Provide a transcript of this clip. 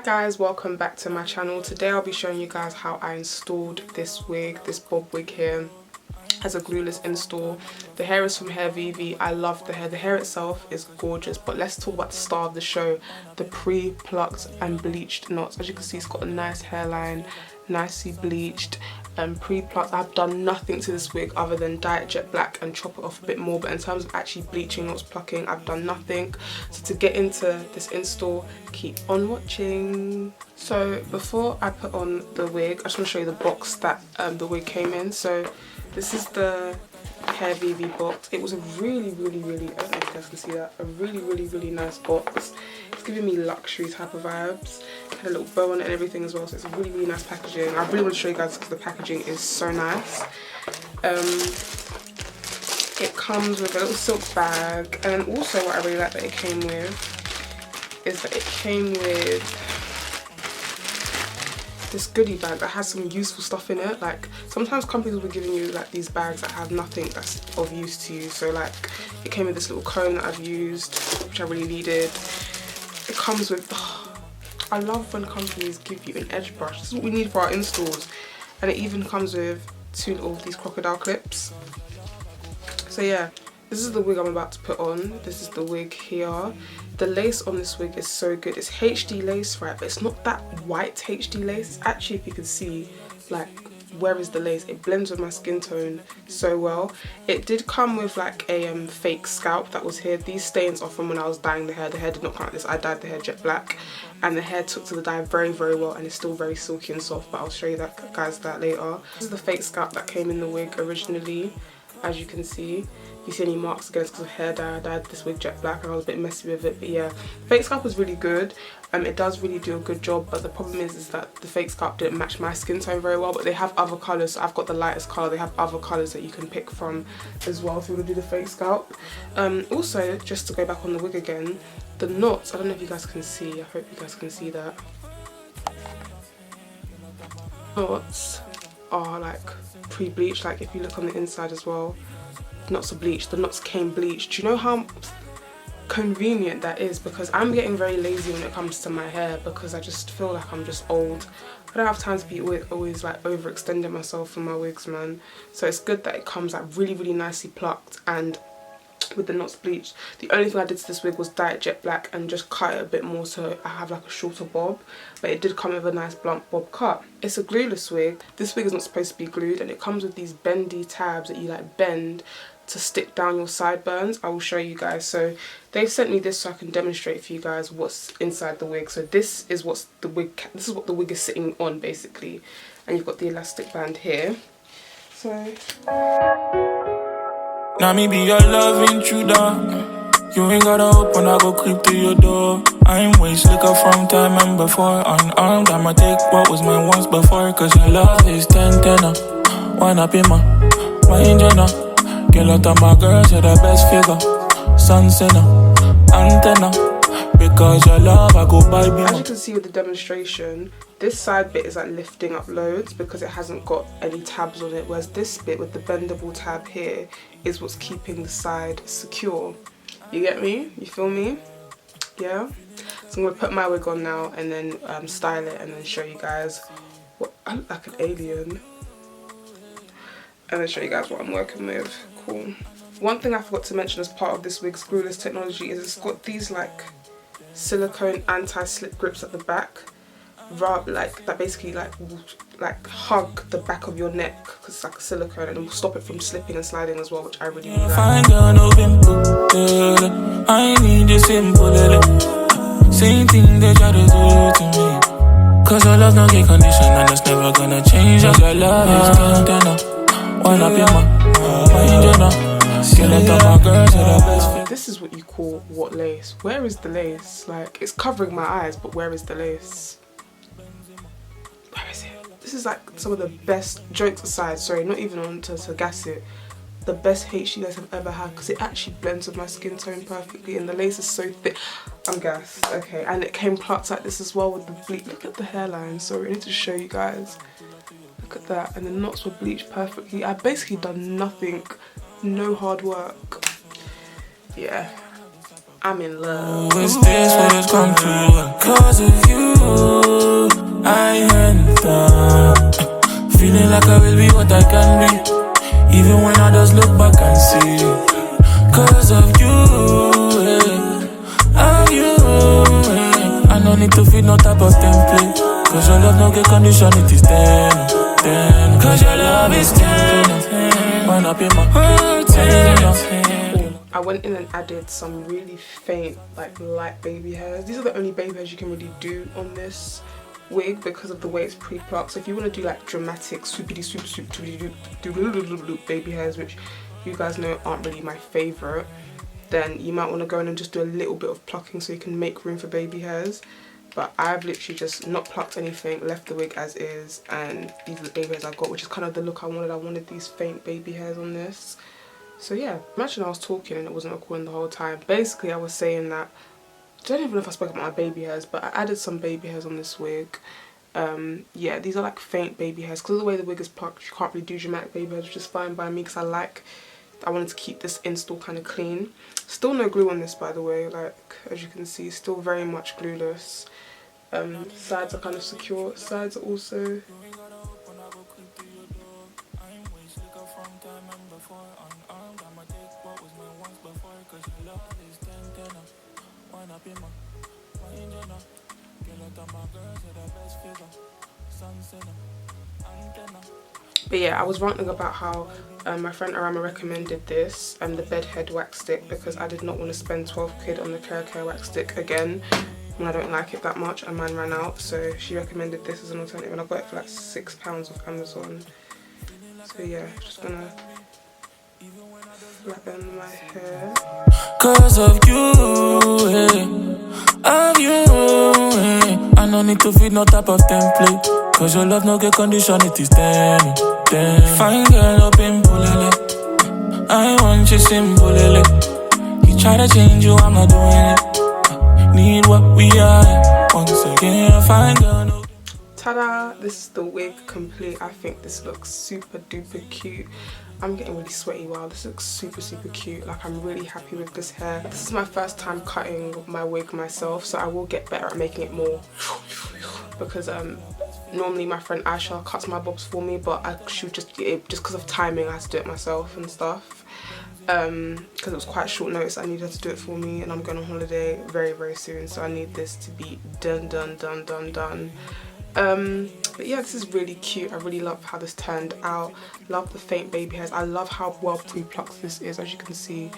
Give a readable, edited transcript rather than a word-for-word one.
Hi guys, welcome back to my channel. Today I'll be showing you guys how I installed this wig, this bob wig here, as a glueless install. The hair is from Hairvivi. I love the hair. The hair itself is gorgeous, but let's talk about the star of the show, the pre-plucked and bleached knots. As you can see, it's got a nice hairline, nicely bleached and pre-plucked. I've done nothing to this wig other than dye it jet black and chop it off a bit more, but in terms of actually bleaching, not plucking, I've done nothing. So to get into this install, keep on watching. So before I put on the wig, I just want to show you the box that the wig came in. So this is the Hairvivi box. It was a really, I don't know if you guys can see that, a really nice box. It's giving me luxury type of vibes. Had a little bow on it and everything as well, so it's a really nice packaging. I really want to show you guys because the packaging is so nice. It comes with a little silk bag, and then also what I really like that it came with is that it came with this goodie bag that has some useful stuff in it. Like sometimes companies will be giving you like these bags that have nothing that's of use to you. So like it came with this little comb that I've used, which I really needed. It comes with, I love when companies give you an edge brush. This is what we need for our installs. And it even comes with two little these crocodile clips. So yeah, this is the wig I'm about to put on. This is the wig here. The lace on this wig is so good. It's HD lace, right? But it's not that white HD lace. It's actually, if you can see, like, where is the lace? It blends with my skin tone so well. It did come with like a fake scalp that was here. These stains are from when I was dyeing the hair. The hair did not come like this. I dyed the hair jet black, and the hair took to the dye very well, and it's still very silky and soft, but I'll show you that guys that later. This is the fake scalp that came in the wig originally. As you can see, if you see any marks again, it's because of hair dye. I dyed this wig jet black and I was a bit messy with it, but yeah, fake scalp was really good. It does really do a good job, but the problem is that the fake scalp didn't match my skin tone very well. But they have other colours, so I've got the lightest colour. They have other colours that you can pick from as well if you want to do the fake scalp. Also, just to go back on the wig again, the knots, I don't know if you guys can see, I hope you guys can see that. Knots are like pre-bleached. Like if you look on the inside as well, knots are bleached. The knots came bleached. Do you know how convenient that is? Because I'm getting very lazy when it comes to my hair, because I just feel like I'm just old. I don't have time to be always like overextending myself for my wigs, man. So it's good that it comes like really nicely plucked and with the knots bleached. The only thing I did to this wig was dye it jet black and just cut it a bit more so I have like a shorter bob, but it did come with a nice blunt bob cut. It's a glueless wig. This wig is not supposed to be glued, and it comes with these bendy tabs that you like bend to stick down your sideburns. I will show you guys. So they've sent me this so I can demonstrate for you guys what's inside the wig. So this is what the wig is sitting on basically, and you've got the elastic band here. So now me be your love intruder. You ain't gotta open, I go creep through your door. I'm way slicker from time and before. Unarmed, I'ma take what was mine once before. Cause your love is 10-10. One up in my engine. Get lot of my girls, you're the best figure. Sun sinner, antenna. Because your love, I go by me. As you can see with the demonstration, this side bit is like lifting up loads because it hasn't got any tabs on it, whereas this bit with the bendable tab here is what's keeping the side secure. You get me? You feel me? Yeah? So I'm going to put my wig on now and then style it and then show you guys what I look like, an alien. And then show you guys what I'm working with. Cool. One thing I forgot to mention as part of this wig's glueless technology is it's got these like silicone anti-slip grips at the back, like that basically like hug the back of your neck because it's like a silicone, and it will stop it from slipping and sliding as well, which I really like. I need you simple, same thing they try to do to me. Cause your love don't get condition and it's never gonna change. Cause your love is 10-10. One up in my engine. This is what you call what lace. Where is the lace? Like, it's covering my eyes, but where is the lace? Where is it? This is like some of the best, jokes aside, sorry, not even on to gas it, the best HD lace I've ever had, because it actually blends with my skin tone perfectly and the lace is so thick. I'm gassed. Okay, and it came plucked like this as well with the bleach. Look at the hairline. Sorry, I need to show you guys. Look at that. And the knots were bleached perfectly. I've basically done nothing. No hard work. Yeah, I'm in love. Is this what it's come to? Cause of you, I enter. Feeling like I will be what I can be, even when others look back and see. Cause of you, of you, I don't need to feed no type of template. Cause your love no get condition, it is 10. Cause your love is 10. Wind up in my heart, 10. I went in and added some really faint, like light baby hairs. These are the only baby hairs you can really do on this wig because of the way it's pre-plucked. So if you want to do like dramatic, super baby hairs, which you guys know aren't really my favourite, then you might want to go in and just do a little bit of plucking so you can make room for baby hairs. But I've literally just not plucked anything, left the wig as is, and these are the baby hairs I got, which is kind of the look I wanted. I wanted these faint baby hairs on this. So yeah, imagine I was talking and it wasn't recording the whole time. Basically I was saying that, I don't even know if I spoke about my baby hairs, but I added some baby hairs on this wig. Yeah, these are like faint baby hairs. Because of the way the wig is plucked, you can't really do dramatic baby hairs, which is fine by me because I wanted to keep this install kind of clean. Still no glue on this, by the way, like as you can see, still very much glueless. Sides are kind of secure, sides are also... But yeah, I was ranting about how my friend Arama recommended this, the bedhead wax stick, because I did not want to spend 12 quid on the Care wax stick again when I don't like it that much and mine ran out. So she recommended this as an alternative and I got it for like £6 off Amazon. So yeah, just gonna flatten my hair. Cause of you, I don't need to feed no type of template. Cause your love no get condition, it is 10. Fine girl up in Pulele, I want you simple. You try to change you, I'm not doing it. Need what we are, once again, fine girl no. Ta-da! This is the wig complete. I think this looks super duper cute. I'm getting really sweaty. Wow, this looks super cute. Like, I'm really happy with this hair. This is my first time cutting my wig myself, so I will get better at making it more because normally my friend Aisha cuts my bobs for me, but she would just because of timing I had to do it myself and stuff. Because it was quite short notice, I needed her to do it for me, and I'm going on holiday very soon, so I need this to be done. But yeah, this is really cute. I really love how this turned out. Love the faint baby hairs. I love how well pre-plucked this is, as you can see.